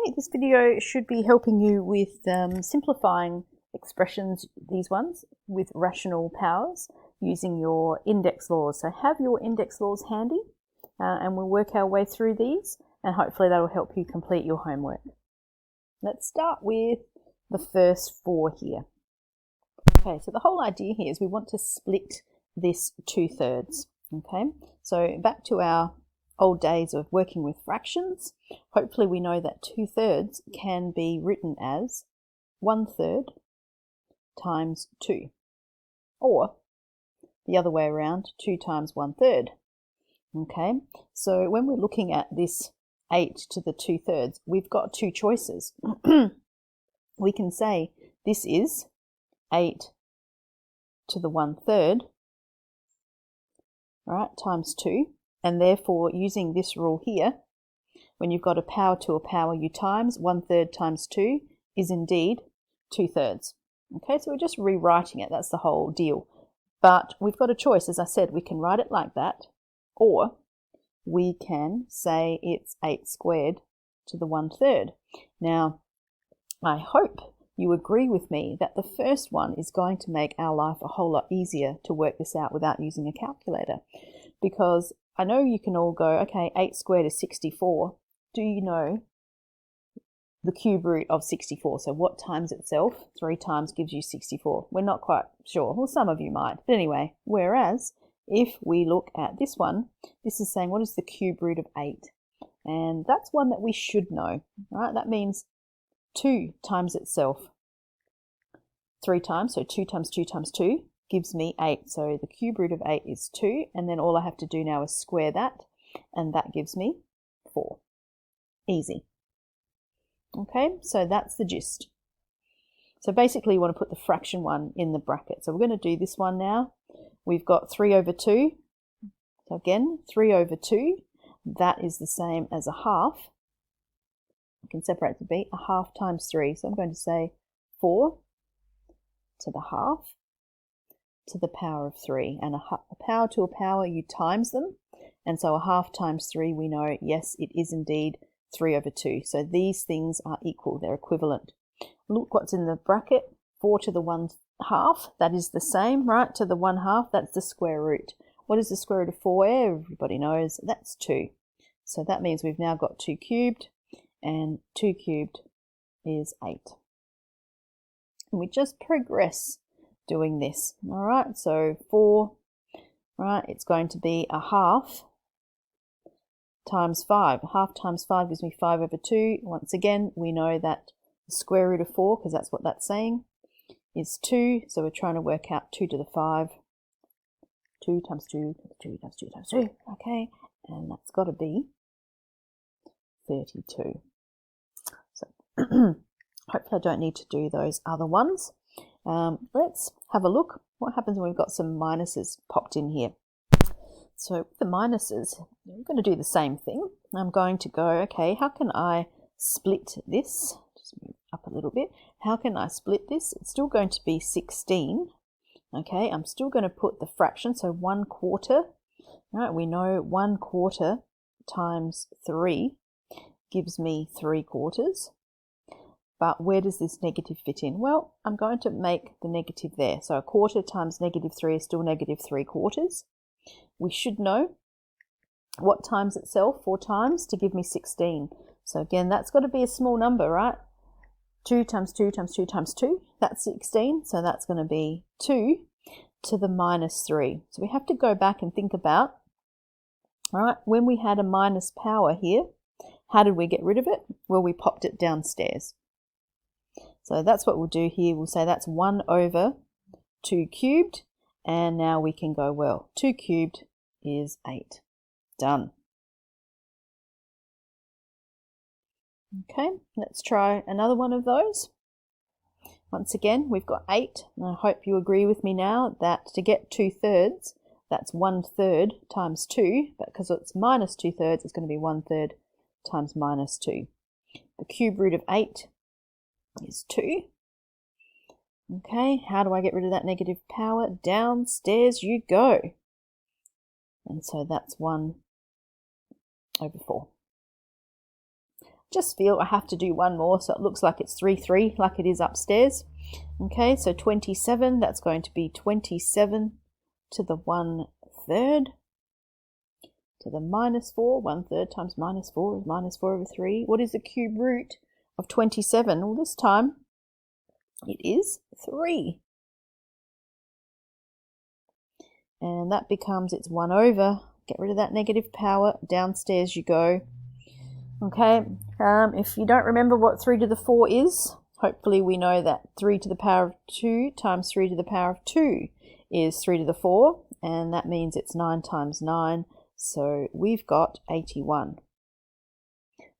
Okay, this video should be helping you with simplifying expressions, these ones, with rational powers using your index laws. So have your index laws handy and we'll work our way through these and hopefully that will help you complete your homework. Let's start with the first 4 here. Okay, so the whole idea here is we want to split this 2/3. Okay, so back to our old days of working with fractions, hopefully we know that 2/3 can be written as 1/3 times 2, or the other way around, 2 times 1/3. Okay, so when we're looking at this 8 to the 2/3, we've got two choices. We can say this is 8 to the 1/3, right, times 2. And therefore, using this rule here, when you've got a power to a power, you times 1/3 times 2 is indeed 2/3. Okay, so we're just rewriting it. That's the whole deal. But we've got a choice. As I said, we can write it like that, or we can say it's 8 squared to the 1/3. Now, I hope you agree with me that the first one is going to make our life a whole lot easier to work this out without using a calculator, because I know you can all go, okay, 8 squared is 64. Do you know the cube root of 64? So what times itself? 3 times gives you 64. We're not quite sure. Well, some of you might. But anyway, whereas if we look at this one, this is saying what is the cube root of 8? And that's one that we should know, right? That means 2 times itself 3 times. So 2 times 2 times 2 gives me 8. So the cube root of 8 is 2, and then all I have to do now is square that, and that gives me 4. Easy. Okay, so that's the gist. So basically you want to put the fraction one in the bracket. So we're going to do this one now. We've got 3 over 2. So again, 3 over 2, that is the same as a half. You can separate to be a half times 3. So I'm going to say 4 to the half to the power of 3, and a power to a power, you times them, and so a half times 3, we know, yes, it is indeed 3 over 2. So these things are equal, they're equivalent. Look what's in the bracket, 4 to the 1/2, that is the same, right, to the 1/2, that's the square root. What is the square root of 4? Everybody knows, that's 2. So that means we've now got 2 cubed, and 2 cubed is 8. And we just progress doing this. All right, so 4, right, it's going to be a half times 5. Half times 5 gives me 5 over 2. Once again, we know that the square root of 4, because that's what that's saying, is 2. So we're trying to work out 2 to the 5. 2 times 2 times 2 times 2 times 2. Okay, and that's got to be 32. So hopefully I don't need to do those other ones. Let's have a look. What happens when we've got some minuses popped in here? So with the minuses, I'm going to do the same thing. I'm going to go, okay, how can I split this? Just move up a little bit. How can I split this? It's still going to be 16. Okay, I'm still going to put the fraction, so 1/4. Right, we know 1/4 times 3 gives me 3/4. But where does this negative fit in? Well, I'm going to make the negative there. So 1/4 times -3 is still -3/4. We should know what times itself, 4 times, to give me 16. So again, that's got to be a small number, right? 2 times 2 times 2 times 2, that's 16. So that's going to be 2 to the -3. So we have to go back and think about, all right, when we had a minus power here, how did we get rid of it? Well, we popped it downstairs. So that's what we'll do here. We'll say that's 1 over 2 cubed. And now we can go, well, 2 cubed is 8. Done. Okay, let's try another one of those. Once again, we've got 8. And I hope you agree with me now that to get 2/3, that's 1/3 times 2. But because it's minus 2/3, it's going to be 1/3 times minus 2. The cube root of 8 is 2. Okay, how do I get rid of that negative power? Downstairs you go. And so that's 1 over 4. just feel I have to do one more, so it looks like it's 3, 3, like it is upstairs. Okay, so 27, that's going to be 27 to the 1/3 to the -4. 1/3 times -4 is -4/3. What is the cube root of 27? Well, this time it is 3. And that becomes, it's 1/. Get rid of that negative power. Downstairs you go. Okay, if you don't remember what 3 to the 4 is, hopefully we know that 3 to the power of 2 times 3 to the power of 2 is 3 to the 4, and that means it's 9 times 9, so we've got 81,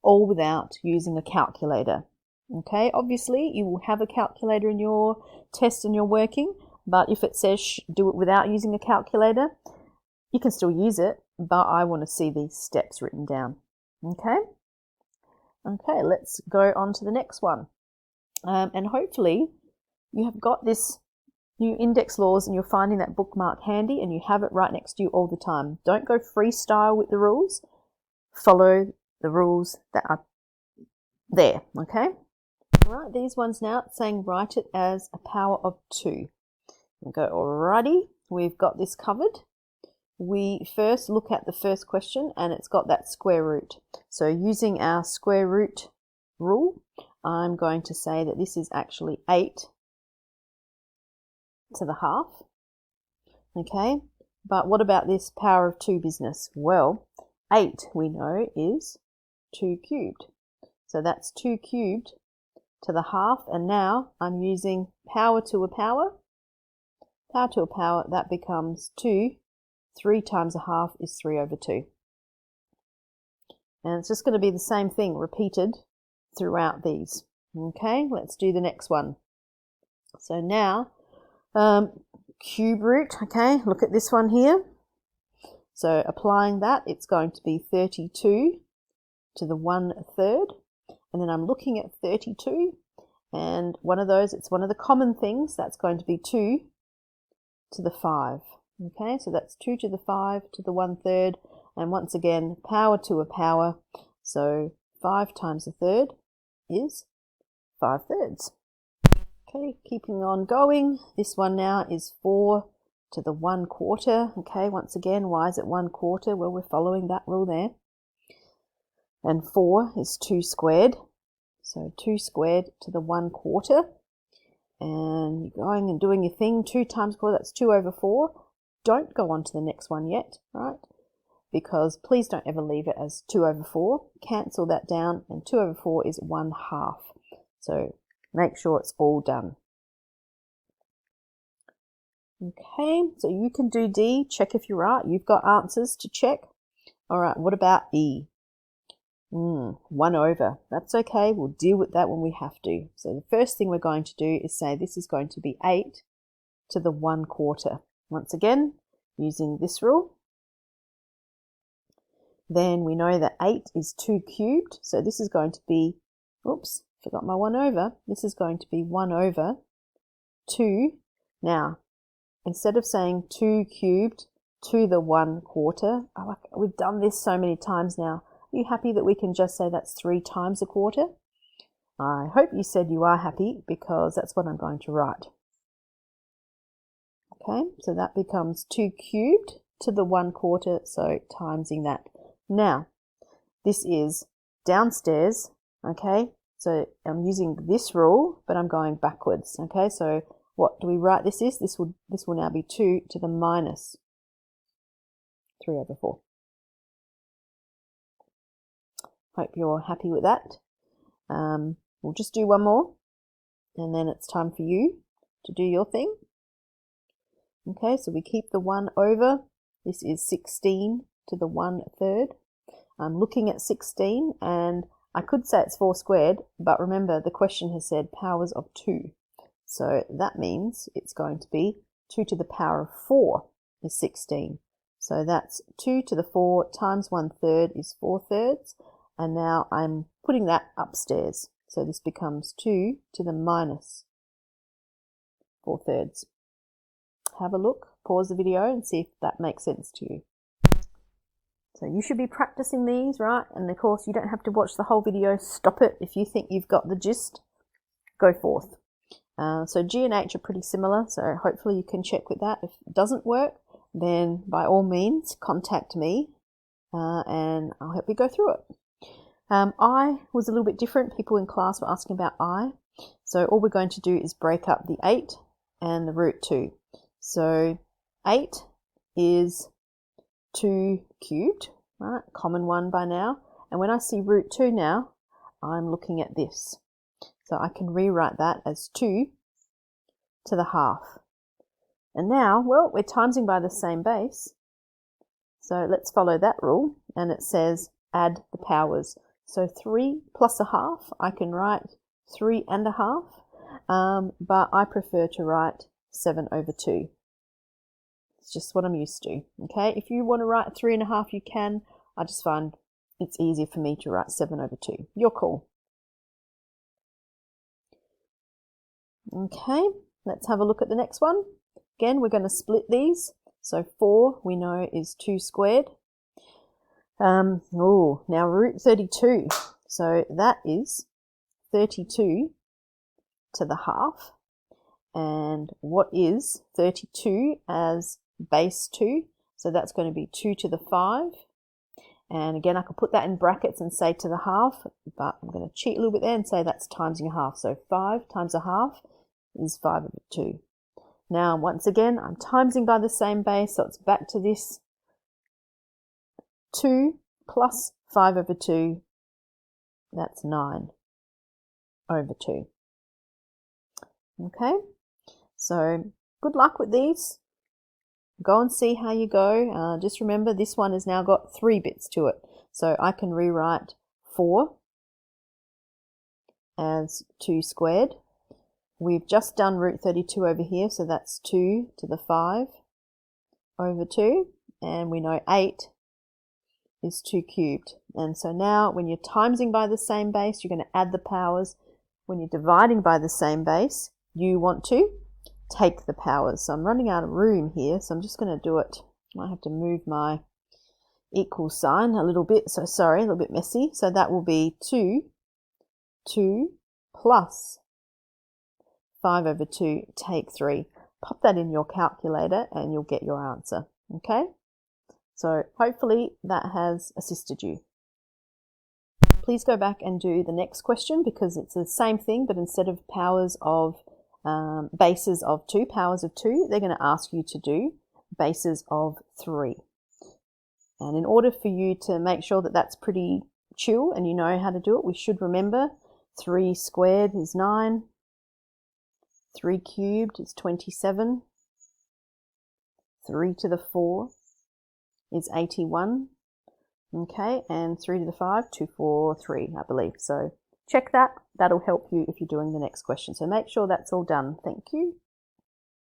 all without using a calculator. Okay, obviously you will have a calculator in your test and you're working, but if it says do it without using a calculator, you can still use it, but I want to see these steps written down. Okay, let's go on to the next one. And hopefully you have got this new index laws and you're finding that bookmark handy and you have it right next to you all the time. Don't go freestyle with the rules. Follow the rules that are there, okay? All right, these ones now, it's saying write it as a power of 2. We'll go, alrighty, we've got this covered. We first look at the first question and it's got that square root. So using our square root rule, I'm going to say that this is actually 8 to the half. Okay, but what about this power of 2 business? Well, 8 we know is 2 cubed. So that's 2 cubed to the half, and now I'm using power to a power. Power to a power, that becomes 2. 3 times a half is 3/2. And it's just going to be the same thing repeated throughout these. Okay, let's do the next one. So now, cube root, okay, look at this one here. So applying that, it's going to be 32 to the 1/3. And then I'm looking at 32, and one of those, it's one of the common things, that's going to be 2 to the 5. Okay, so that's 2 to the 5 to the 1/3, and once again, power to a power, so 5 times a third is 5/3. Okay, keeping on going, this one now is 4 to the 1/4. Okay, once again, why is it 1/4? Well, we're following that rule there. And 4 is 2 squared, so 2 squared to the 1/4. And you're going and doing your thing, 2 times quarter, that's 2/4. Don't go on to the next one yet, right? Because please don't ever leave it as 2/4. Cancel that down, and 2/4 is 1/2. So make sure it's all done. Okay, so you can do D, check if you're right. You've got answers to check. All right, what about E? 1/. That's okay, we'll deal with that when we have to. So the first thing we're going to do is say this is going to be 8 to the 1/4. Once again, using this rule. Then we know that 8 is 2 cubed, so this is going to be, oops, forgot my 1/. This is going to be 1/2. Now, instead of saying 2 cubed to the 1/4, we've done this so many times now. Are you happy that we can just say that's 3 times a quarter? I hope you said you are happy, because that's what I'm going to write. Okay, so that becomes 2 cubed to the 1/4, so timesing that. Now, this is downstairs, okay, so I'm using this rule, but I'm going backwards, okay, so what do we write this is? This will now be 2 to the minus 3/4. Hope you're happy with that. We'll just do one more, and then it's time for you to do your thing. Okay, so we keep the 1/. This is 16 to the 1/3. I'm looking at 16, and I could say it's 4 squared, but remember the question has said powers of 2. So that means it's going to be 2 to the power of 4 is 16. So that's 2 to the 4 times 1/3 is 4/3. And now I'm putting that upstairs. So this becomes 2 to the minus 4/3. Have a look, pause the video and see if that makes sense to you. So you should be practicing these, right? And of course, you don't have to watch the whole video. Stop it if you think you've got the gist. Go forth. So G and H are pretty similar, so hopefully you can check with that. If it doesn't work, then by all means, contact me and I'll help you go through it. I was a little bit different. People in class were asking about I. So all we're going to do is break up the 8 and the root 2. So 8 is 2 cubed, right? Common one by now. And when I see root 2 now, I'm looking at this. So I can rewrite that as 2 to the half. And now, well, we're timesing by the same base. So let's follow that rule. And it says add the powers. So 3 plus a half, I can write 3 and a half. But I prefer to write 7 over 2. It's just what I'm used to. Okay, if you want to write 3 and a half, you can. I just find it's easier for me to write 7 over 2. Your call. Okay, let's have a look at the next one. Again, we're going to split these. So 4 we know is 2 squared. Now root 32. So that is 32 to the half. And what is 32 as base 2? So that's going to be 2 to the 5. And again, I could put that in brackets and say to the half, but I'm going to cheat a little bit there and say that's timesing a half. So 5 times a half is 5 over 2. Now, once again, I'm timesing by the same base, so it's back to this 2 plus 5 over 2, that's 9 over 2. Okay, so good luck with these. Go and see how you go. Just remember this one has now got 3 bits to it. So I can rewrite 4 as 2 squared. We've just done root 32 over here, so that's 2 to the 5 over 2. And we know 8 is 2 cubed. And so now when you're timesing by the same base, you're going to add the powers. When you're dividing by the same base, you want to take the powers. So I'm running out of room here, so I'm just going to do it. I might have to move my equal sign a little bit, so sorry, a little bit messy. So that will be 2 plus 5 over 2, take 3. Pop that in your calculator and you'll get your answer. Okay? So hopefully that has assisted you. Please go back and do the next question because it's the same thing, but instead of powers of bases of 2, powers of 2, they're going to ask you to do bases of 3. And in order for you to make sure that that's pretty chill and you know how to do it, we should remember 3 squared is 9, 3 cubed is 27, 3 to the 4 is 81, okay, and 3 to the 5, 243, I believe. So check that. That'll help you if you're doing the next question. So make sure that's all done. Thank you.